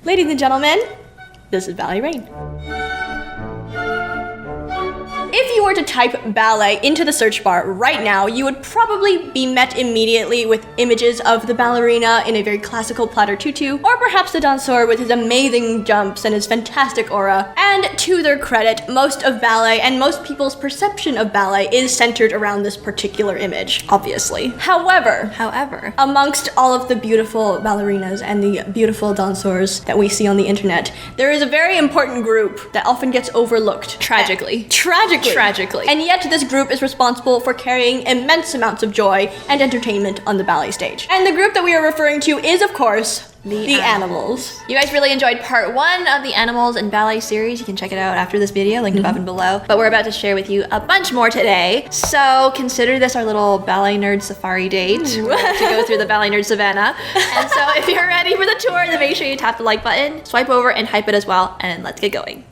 Ladies and gentlemen, this is Ballet Rain. If you were to type ballet into the search bar right now, you would probably be met immediately with images of the ballerina in a very classical platter tutu, or perhaps the danseur with his amazing jumps and his fantastic aura. And to their credit, most of ballet and most people's perception of ballet is centered around this particular image, obviously. However, amongst all of the beautiful ballerinas and the beautiful danseurs that we see on the internet, there is a very important group that often gets overlooked. Tragically. And yet this group is responsible for carrying immense amounts of joy and entertainment on the ballet stage. And the group that we are referring to is, of course, the animals. You guys really enjoyed part 1 of the Animals and Ballet series. You can check it out after this video, linked above and below. But we're about to share with you a bunch more today. So consider this our little ballet nerd safari date. We're about to go through the ballet nerd savannah. And so if you're ready for the tour, then make sure you tap the like button, swipe over and hype it as well, and let's get going.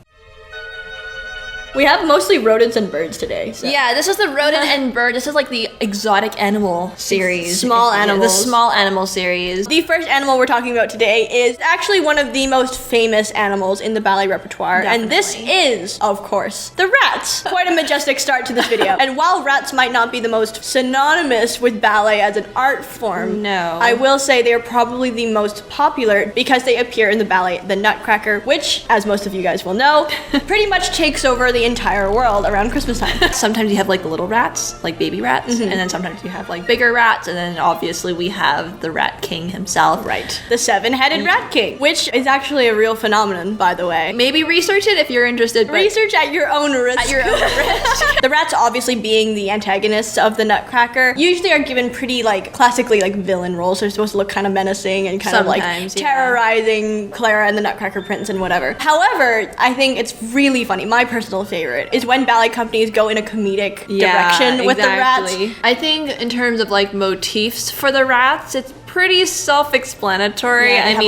We have mostly rodents and birds today. So. Yeah, this is the rodent and bird. This is like the exotic animal series. Small animals. The small animal series. The first animal we're talking about today is actually one of the most famous animals in the ballet repertoire. Definitely. And this is, of course, the rats. Quite a majestic start to this video. And while rats might not be the most synonymous with ballet as an art form, no, I will say they are probably the most popular because they appear in the ballet The Nutcracker, which, as most of you guys will know, pretty much takes over the entire world around Christmas time. Sometimes you have like the little rats, like baby rats, and then sometimes you have like bigger rats, and then obviously we have the Rat King himself. Right. The 7-headed Rat King, which is actually a real phenomenon, by the way. Maybe research it if you're interested. Research at your own risk. At your own risk. The rats, obviously being the antagonists of the Nutcracker, usually are given pretty like classically like villain roles. They're supposed to look kind of menacing and kind of like terrorizing Clara and the Nutcracker Prince and whatever. However, I think it's really funny. My personal favorite is when ballet companies go in a comedic direction with the rats. I think in terms of like motifs for the rats, it's pretty self-explanatory. Yeah,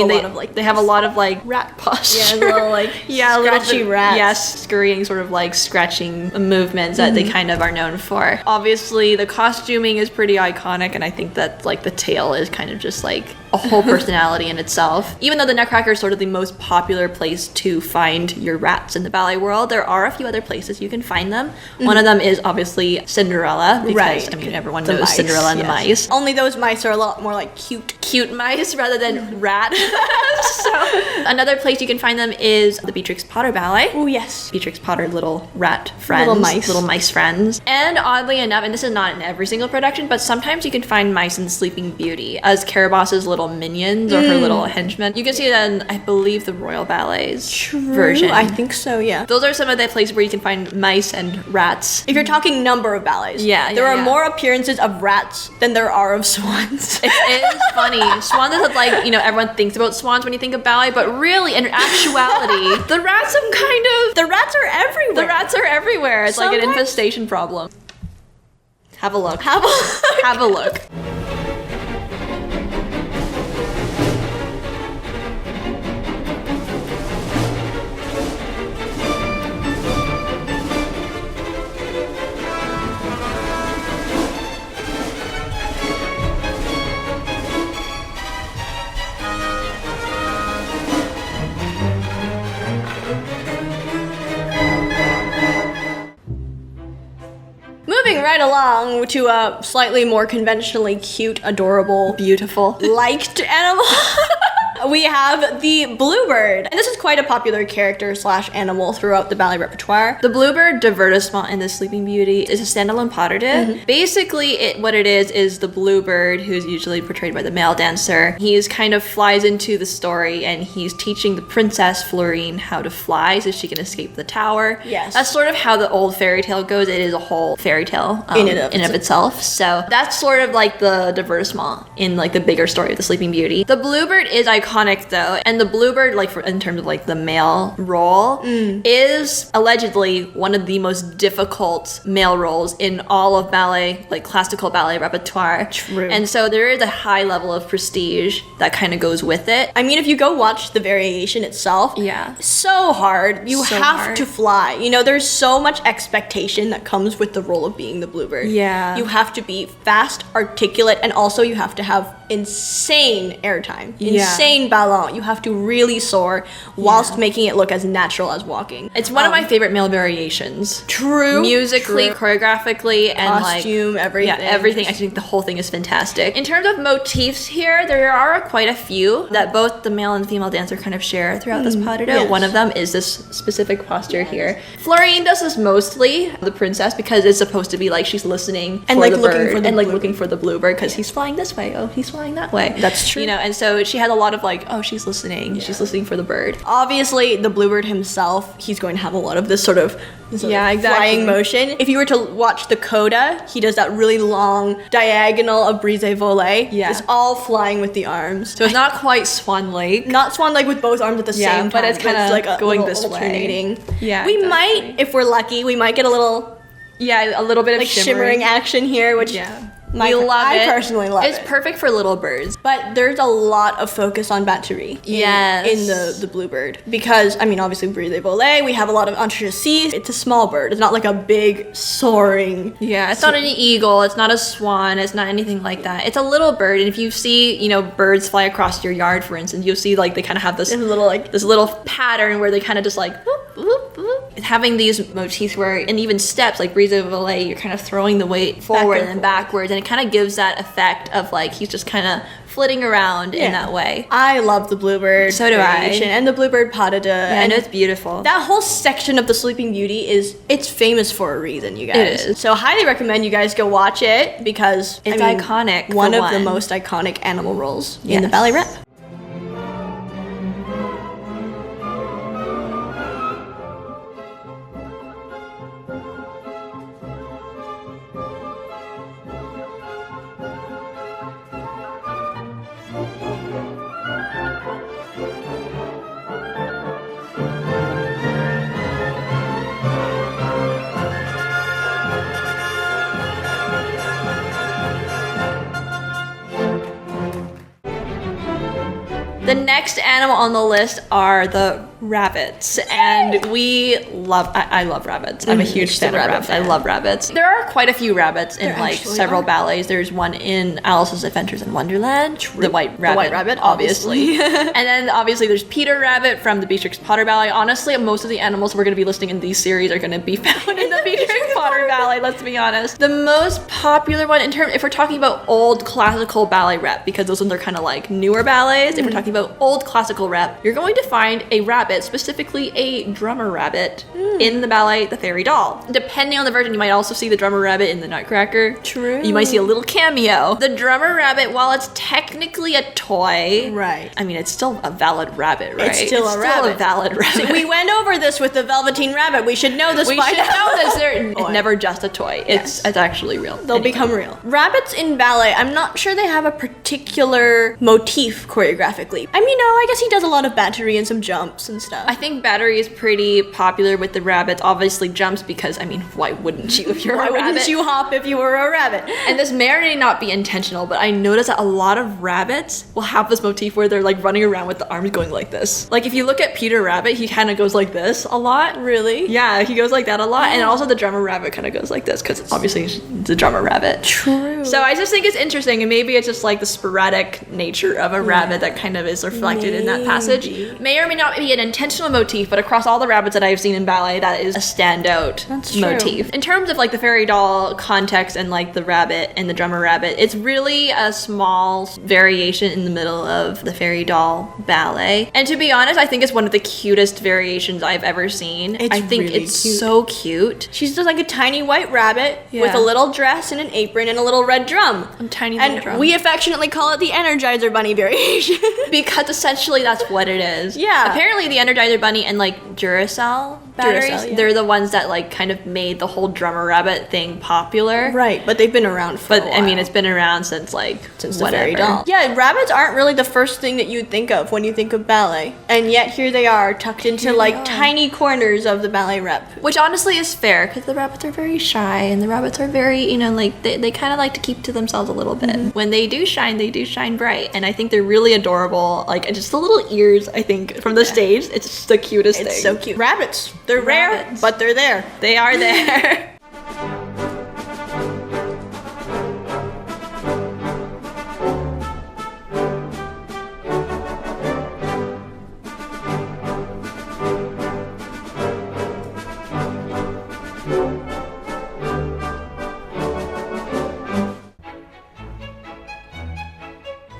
they have a lot of like rat posture. Yeah, little like scratchy rats. Yes, scurrying sort of like scratching movements that they kind of are known for. Obviously, the costuming is pretty iconic, and I think that like the tail is kind of just like a whole personality in itself. Even though the Nutcracker is sort of the most popular place to find your rats in the ballet world, there are a few other places you can find them. One of them is obviously Cinderella, because I mean everyone knows mice, Cinderella and the mice. Only those mice are a lot more like cute mice rather than rat. So another place you can find them is the Beatrix Potter Ballet. Oh yes. Beatrix Potter little rat friends. Little mice friends. And oddly enough, and this is not in every single production, but sometimes you can find mice in Sleeping Beauty as Caraboss's little minions or her little henchmen. You can see that in, I believe, the Royal Ballet's version. I think so, yeah. Those are some of the places where you can find mice and rats. If you're talking number of ballets, there are more appearances of rats than there are of swans. It is funny. Swans is like, you know, everyone thinks about swans when you think of ballet, but really, in actuality, the rats are everywhere. The rats are everywhere. It's like an infestation problem. Have a look. Have a look. Moving right along to a slightly more conventionally cute, adorable, beautiful, liked animal. We have the bluebird. And this is quite a popular character / animal throughout the ballet repertoire. The bluebird divertissement in the Sleeping Beauty is a standalone pas de deux. Basically, what it is the bluebird, who's usually portrayed by the male dancer. He's kind of flies into the story and he's teaching the princess Florine how to fly so she can escape the tower. Yes. That's sort of how the old fairy tale goes. It is a whole fairy tale in and of itself. So that's sort of like the divertissement in like the bigger story of the Sleeping Beauty. The bluebird is iconic though, and the bluebird, like in terms of like the male role, is allegedly one of the most difficult male roles in all of ballet, like classical ballet repertoire. True. And so there is a high level of prestige that kind of goes with it. I mean, if you go watch the variation itself, so hard. You have to fly. You know, there's so much expectation that comes with the role of being the bluebird. Yeah. You have to be fast, articulate, and also you have to have insane airtime, insane ballon. You have have to really soar whilst making it look as natural as walking. It's one of my favorite male variations. True. Musically, choreographically, and costume, everything. Yeah, everything. I think the whole thing is fantastic. In terms of motifs here, there are quite a few that both the male and female dancer kind of share throughout this pas de deux. Yes. One of them is this specific posture here. Florine does this mostly, the princess, because it's supposed to be like she's listening And, for like, the looking bird for the and like bluebird. looking for the bluebird because he's flying this way. Oh, he's flying that way. That's true. You know, and so she has a lot of like, oh, she's listening. She's listening for the bird. Obviously, the bluebird himself, he's going to have a lot of this sort of flying motion. If you were to watch the coda, he does that really long diagonal of brise volet. Yeah. It's all flying with the arms. So it's not quite Swan Lake. Not swan like with both arms at the Yeah, same time. but it's kinda like a going little this way. alternating. Yeah, We exactly. might, if we're lucky, we might get a little Yeah, a little bit of like shimmering action here, which we love I it. personally love It's it. perfect for little birds. But there's a lot of focus on batterie in the bluebird. Because, I mean, obviously, brise volet, we have a lot of entrechâssis. It's a small bird. It's not like a big, soaring... Yeah, it's not an eagle, it's not a swan, it's not anything like that. It's a little bird, and if you see, you know, birds fly across your yard, for instance, you'll see, like, they kind of have this little pattern where they kind of just, like, whoop, whoop, whoop. Having these motifs where, and even steps, like brise volet, you're kind of throwing the weight forward and backwards, and it kind of gives that effect of, like, he's just kind of flitting around in that way. I love the bluebird. So do variation, I. And the bluebird pas de deux. Yeah, and it's beautiful. That whole section of the Sleeping Beauty it's famous for a reason, you guys. It is. So highly recommend you guys go watch it because It's iconic, One for of the one. most iconic animal roles in the ballet rep. The next animal on the list are the rabbits, and I love rabbits. I'm a huge fan of rabbits. I love rabbits. There are quite a few rabbits in like several ballets. There's one in Alice's Adventures in Wonderland, the white rabbit. The white rabbit, obviously. And then obviously there's Peter Rabbit from the Beatrix Potter Ballet. Honestly, most of the animals we're going to be listing in these series are going to be found in the Beatrix Potter Ballet, let's be honest. The most popular one if we're talking about old classical ballet rep, because those ones are kind of like newer ballets, if we're talking about old classical rep, you're going to find a rabbit, specifically a drummer rabbit, in the ballet The Fairy Doll. Depending on the version, you might also see the drummer rabbit in the Nutcracker. True. You might see a little cameo. The drummer rabbit, while it's technically a toy, Right. I mean, it's still a valid rabbit, right? It's still a rabbit. valid rabbit. See, we went over this with the Velveteen Rabbit. We should know this We by should now. know this. It's never just a toy. It's actually real. They'll become real. Rabbits in ballet, I'm not sure they have a particular motif choreographically. I mean, no, I guess he does a lot of battery and some jumps and stuff. I think battery is pretty popular with the rabbits. Obviously jumps because, I mean, why wouldn't you if you're Why a rabbit? wouldn't you hop if you were a rabbit? And this may or may not be intentional, but I noticed that a lot of rabbits will have this motif where they're like running around with the arms going like this. Like if you look at Peter Rabbit, he kind of goes like this a lot. Really? Yeah, he goes like that a lot. And also the drummer rabbit kind of goes like this because obviously it's the drummer rabbit. True. So I just think it's interesting, and maybe it's just like the sporadic nature of a rabbit that kind of is reflected in that passage. May or may not be an intentional motif, but across all the rabbits that I've seen in ballet, that is a standout motif. In terms of like the fairy doll context and like the rabbit and the drummer rabbit, it's really a small variation in the middle of the fairy doll ballet. And to be honest, I think it's one of the cutest variations I've ever seen. I think really it's cute. so cute. She's just like a tiny white rabbit with a little dress and an apron and a little red drum. And we affectionately call it the Energizer Bunny variation. because essentially that's what it is. Yeah. Apparently the Energizer Bunny and like Duracell batteries, Duracell, yeah. they're the ones that like kind of made the whole drummer rabbit thing popular. Right, but they've been around for a while. I mean, it's been around since the whatever. fairy doll. Yeah, rabbits aren't really the first thing that you'd think of when you think of ballet. And yet here they are, tucked into like tiny corners of the ballet rep. Which honestly is fair, because the rabbits are very shy, and the rabbits are very, like, they kind of like to keep to themselves a little bit. When they do shine bright. And I think they're really adorable. Like, and just the little ears, I think, from the stage, it's just the cutest thing. It's so cute. Rabbits. They're rare, but they're there. They are there.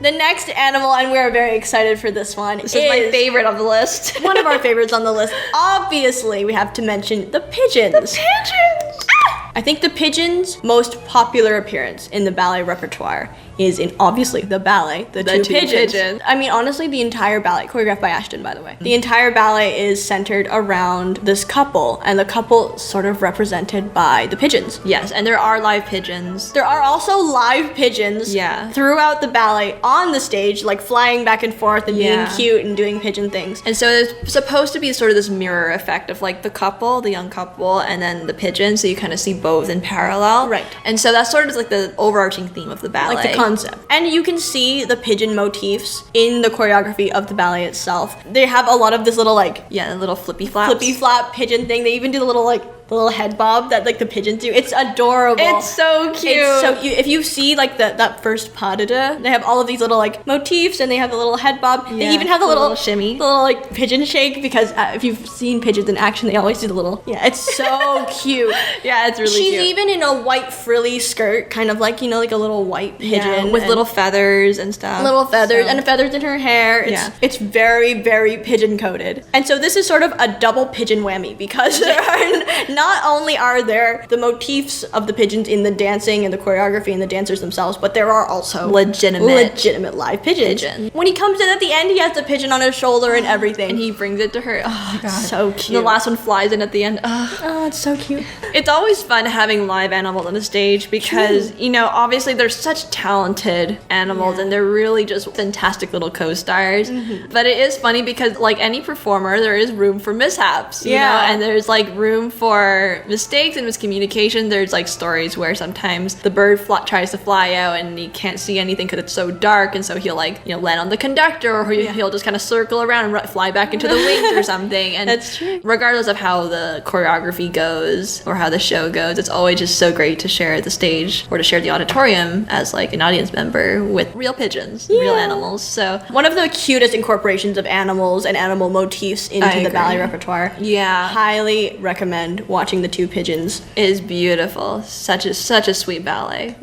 The next animal, and we're very excited for this one, This is my favorite of the list. one of our favorites on the list. Obviously, we have to mention the pigeons. Pigeons! I think the pigeon's most popular appearance in the ballet repertoire is in, obviously, the ballet, the two pigeons. I mean, honestly, the entire ballet, choreographed by Ashton, by the way. The entire ballet is centered around this couple, and the couple sort of represented by the pigeons. Yes, and there are live pigeons. There are also live pigeons throughout the ballet on the stage, like flying back and forth and being cute and doing pigeon things. And so there's supposed to be sort of this mirror effect of like the couple, the young couple, and then the pigeon, so you kind of see both in parallel. Right. And so that's sort of like the overarching theme of the ballet. Like the concept. And you can see the pigeon motifs in the choreography of the ballet itself. They have a lot of this little like... Yeah, little flippy flaps. Flippy flap pigeon thing. They even do the little like... the little head bob that like the pigeons do. It's adorable. It's so cute. It's so cute. If you see like that first pas de deux, they have all of these little like motifs, and they have the little head bob. Yeah, they even have the little shimmy, the little like pigeon shake, because if you've seen pigeons in action, they always do the little. Yeah, it's so cute. Yeah, it's really She's cute. even in a white frilly skirt, kind of like, you know, like a little white pigeon with little feathers and stuff. Little feathers and feathers in her hair. It's very, very pigeon coated. And so this is sort of a double pigeon whammy, because there are not only are there the motifs of the pigeons in the dancing and the choreography and the dancers themselves, but there are also legitimate live pigeons. When he comes in at the end, he has the pigeon on his shoulder and everything. And he brings it to her. Oh my god. So cute. And the last one flies in at the end. Oh, it's so cute. It's always fun having live animals on the stage because, you know, obviously they're such talented animals and they're really just fantastic little co-stars. But it is funny because, like any performer, there is room for mishaps, you know? And there's like room for mistakes and miscommunication. There's like stories where sometimes the bird tries to fly out and he can't see anything because it's so dark, and so he'll like, you know, land on the conductor, or he'll just kind of circle around and fly back into the wings or something. And that's true. Regardless of how the choreography goes or how the show goes, it's always just so great to share the stage or to share the auditorium as like an audience member with real pigeons, real animals. So one of the cutest incorporations of animals and animal motifs into the ballet repertoire. Highly recommend watching the two pigeons. It is beautiful. Such a sweet ballet.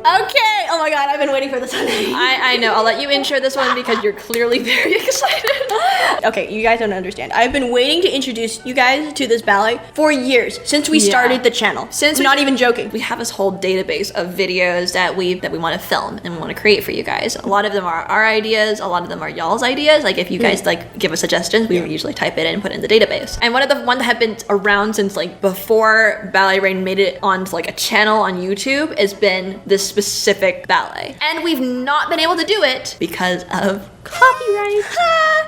Okay. Oh my god, I've been waiting for this one. I know. I'll let you intro this one because you're clearly very excited. Okay, you guys don't understand. I've been waiting to introduce you guys to this ballet for years, since we started the channel. I'm not even joking. We have this whole database of videos that we want to film and we want to create for you guys. A lot of them are our ideas. A lot of them are y'all's ideas. Like if you guys like give us suggestions, we usually type it in and put it in the database. And one of the ones that have been around since like before Ballet Rain made it onto like a channel on YouTube has been this specific ballet. And we've not been able to do it because of copyright.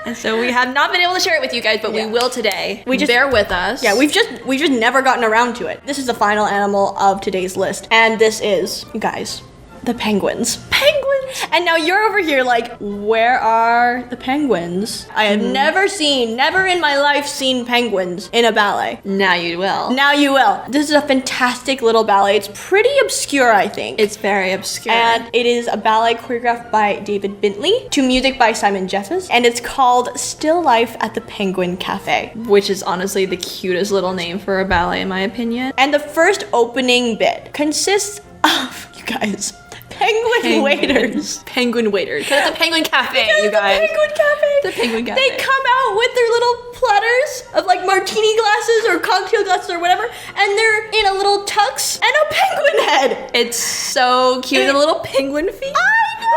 And so we have not been able to share it with you guys, but we will today. Bear with us. Yeah, we've just never gotten around to it. This is the final animal of today's list, and this is, you guys, the penguins. Penguins! And now you're over here like, where are the penguins? I have never in my life seen penguins in a ballet. Now you will. Now you will. This is a fantastic little ballet. It's pretty obscure, I think. It's very obscure. And it is a ballet choreographed by David Bentley to music by Simon Jeffes, and it's called Still Life at the Penguin Cafe. Which is honestly the cutest little name for a ballet, in my opinion. And the first opening bit consists of, you guys, penguin waiters. Penguin waiters. Because it's a penguin cafe, you guys. The penguin cafe. The penguin cafe. They come out with their little platters of like martini glasses or cocktail glasses or whatever, and they're in a little tux and a penguin head. It's so cute. The little penguin feet. I know.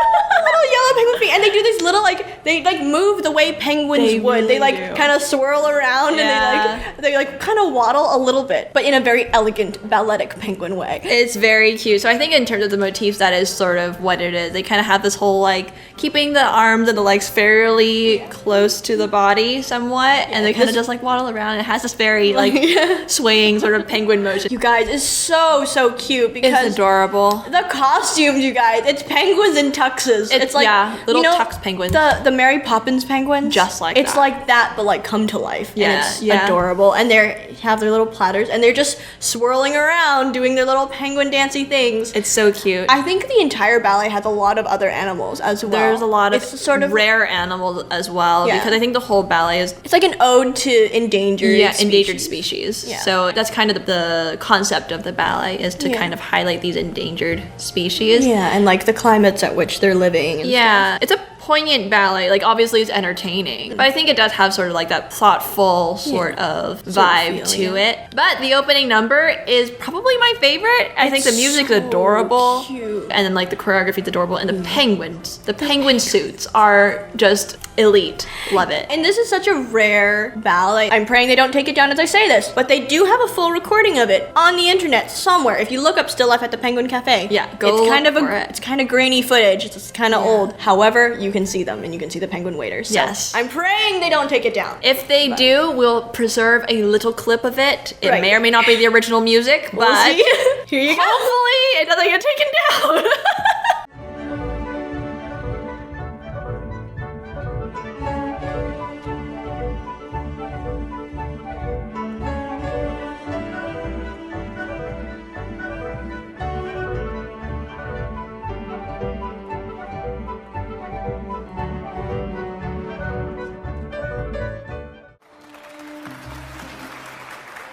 Little yellow penguin feet, and they do these little like they like move the way penguins They would. really They like do. kind of swirl around Yeah. and they like kind of waddle a little bit, but in a very elegant balletic penguin way. It's very cute. So I think in terms of the motifs, that is sort of what it is. They kind of have this whole like keeping the arms and the legs fairly close to the body somewhat, and they kind of just like waddle around. It has this very like swaying sort of penguin motion. You guys, it's so cute because It's adorable. the costumes, you guys, it's penguins in tuxes. It's like little tux penguins. The Mary Poppins penguins, Just like it's that. like that, but like come to life. Yeah, and it's yeah. adorable. And they have their little platters, and they're just swirling around, doing their little penguin dancey things. It's so cute. I think the entire ballet has a lot of other animals as well. There's a lot of it's sort of rare animals as well, Yeah. because I think the whole ballet is It's like an ode to endangered endangered species. Yeah. So that's kind of the concept of the ballet, is to Yeah. kind of highlight these endangered species. Yeah, and like the climates at which they're living. And Yeah, it's a poignant ballet. Like, obviously it's entertaining, but I think it does have sort of like that thoughtful sort of vibe feel, to it. But the opening number is probably my favorite. I think the It's music's so adorable, cute. and then like the choreography's adorable, and the penguins, the penguin suits are just elite. Love it. And this is such a rare ballet. I'm praying they don't take it down as I say this, but they do have a full recording of it on the internet somewhere. If you look up Still Life at the Penguin Cafe, Yeah, go it's kind look of for it. it's kind of grainy footage. It's kind of old. However, you can see them and you can see the penguin waiters. So Yes. I'm praying they don't take it down. If they do, we'll preserve a little clip of it. It Right. may or may not be the original music, We'll but see. Here you go. hopefully it doesn't get taken down.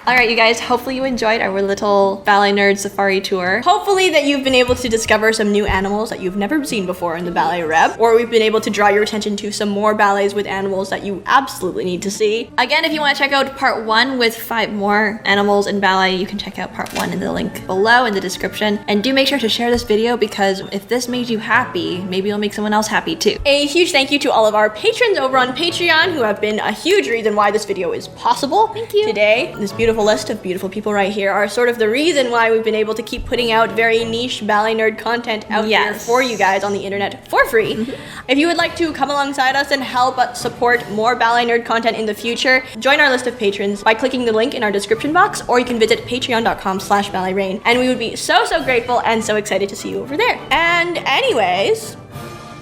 All right, you guys, hopefully you enjoyed our little Ballet Nerd Safari tour. Hopefully that you've been able to discover some new animals that you've never seen before in the ballet rep, or we've been able to draw your attention to some more ballets with animals that you absolutely need to see. Again, if you want to check out part 1 with 5 more animals in ballet, you can check out part 1 in the link below in the description. And do make sure to share this video, because if this made you happy, maybe it'll make someone else happy too. A huge thank you to all of our patrons over on Patreon who have been a huge reason why this video is possible. Thank you. Today, this beautiful list of beautiful people right here are sort of the reason why we've been able to keep putting out very niche ballet nerd content out here Yes. for you guys on the internet for free. If you would like to come alongside us and help us support more ballet nerd content in the future, join our list of patrons by clicking the link in our description box, or you can visit patreon.com/balletrain, and we would be so greatful and so excited to see you over there. And anyways,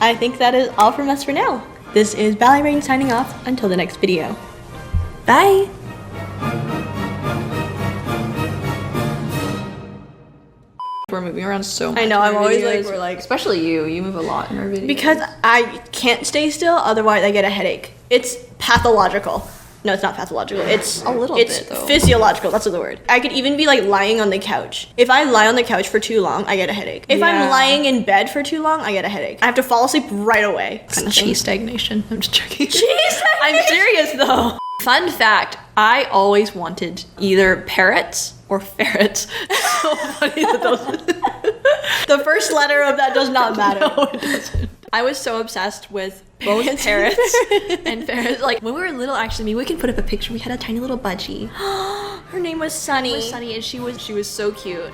I think that is all from us for now. This is Ballet Rain signing off until the next video. Bye! We're moving around so much. I know, in I'm our always videos. like, we're like- especially you move a lot in our videos. Because I can't stay still, otherwise I get a headache. It's pathological. No, it's not pathological. It's A little it's bit, though. physiological. That's the word. I could even be like lying on the couch. If I lie on the couch for too long, I get a headache. If I'm Yeah. lying in bed for too long, I get a headache. I have to fall asleep right away. Kind of thing. cheese stagnation. I'm just joking. Cheese I'm serious though. Fun fact, I always wanted either parrots or ferrets. So funny that those The first letter of that does not matter. No, it doesn't. I was so obsessed with both parrots and ferrets. Like, when we were little, actually, maybe we can put up a picture. We had a tiny little budgie. Her name was Sunny. Sunny, and she was so cute.